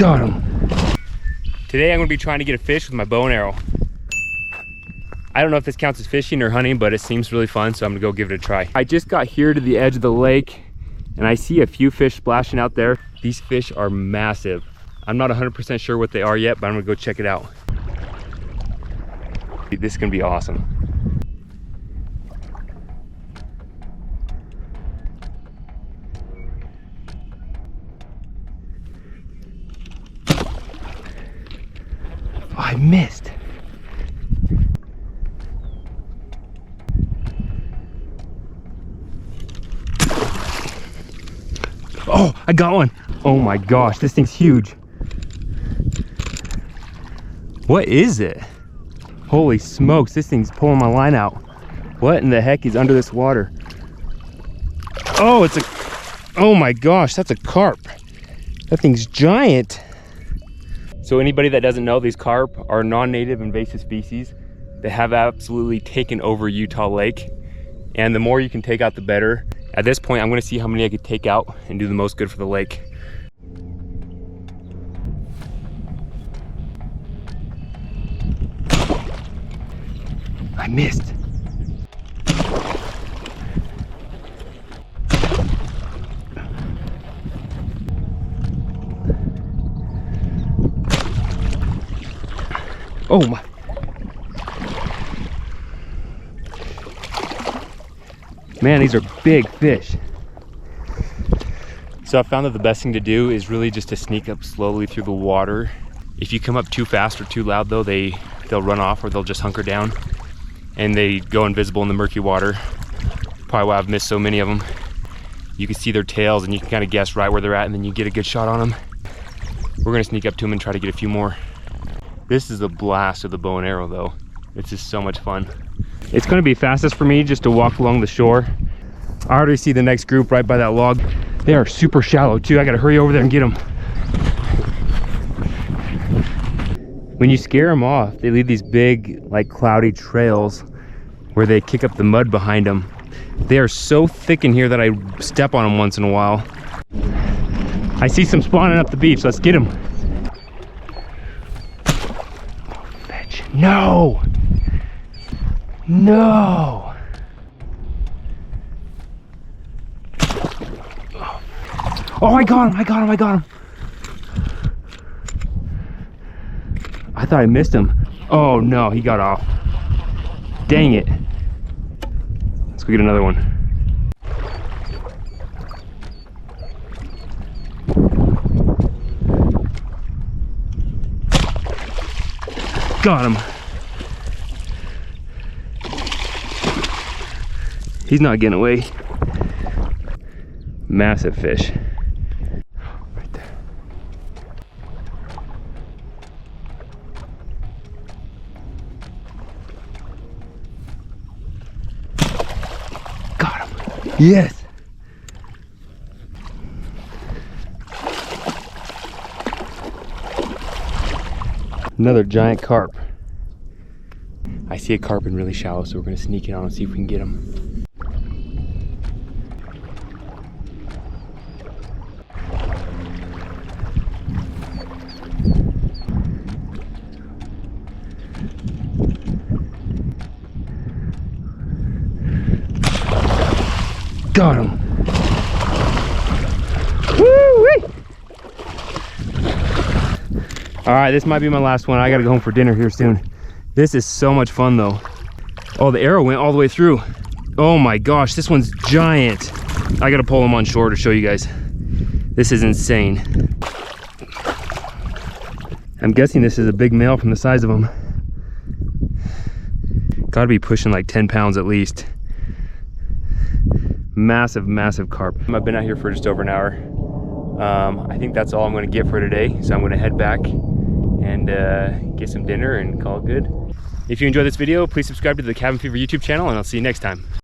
Got him. Today I'm gonna be trying to get a fish with my bow and arrow. I don't know if this counts as fishing or hunting, but it seems really fun, so I'm gonna go give it a try. I just got here to the edge of the lake and I see a few fish splashing out there. These fish are massive. I'm not 100% sure what they are yet, but I'm gonna go check it out. This is gonna be awesome. Oh, I missed. Oh, I got one. Oh my gosh, this thing's huge. What is it? Holy smokes, this thing's pulling my line out. What in the heck is under this water? Oh, oh my gosh, that's a carp. That thing's giant. So anybody that doesn't know, these carp are non-native invasive species that have absolutely taken over Utah Lake. And the more you can take out, the better. At this point, I'm gonna see how many I could take out and do the most good for the lake. I missed. Oh my. Man, these are big fish. So I found that the best thing to do is really just to sneak up slowly through the water. If you come up too fast or too loud though, they'll run off or they'll just hunker down and they go invisible in the murky water. Probably why I've missed so many of them. You can see their tails and you can kind of guess right where they're at, and then you get a good shot on them. We're gonna sneak up to them and try to get a few more. This is a blast with the bow and arrow though. It's just so much fun. It's gonna be fastest for me just to walk along the shore. I already see the next group right by that log. They are super shallow too. I gotta hurry over there and get them. When you scare them off, they leave these big, like cloudy trails where they kick up the mud behind them. They are so thick in here that I step on them once in a while. I see some spawning up the beach. Let's get them. Oh, fetch. No! No! Oh, I got him! I got him! I got him! I thought I missed him. Oh no, he got off. Dang it. Let's go get another one. Got him. He's not getting away. Massive fish. Right there. Got him. Yes. Another giant carp. I see a carp in really shallow, so we're gonna sneak in on and see if we can get him. Got him. Woo-wee. All right, this might be my last one. I gotta go home for dinner here soon. This is so much fun though. Oh, the arrow went all the way through. Oh my gosh, this one's giant. I gotta pull him on shore to show you guys. This is insane. I'm guessing this is a big male from the size of him. Gotta be pushing like 10 pounds at least. Massive, massive carp. I've been out here for just over an hour. I think that's all I'm gonna get for today. So I'm gonna head back and get some dinner and call it good. If you enjoyed this video, please subscribe to the Cabin Fever YouTube channel, and I'll see you next time.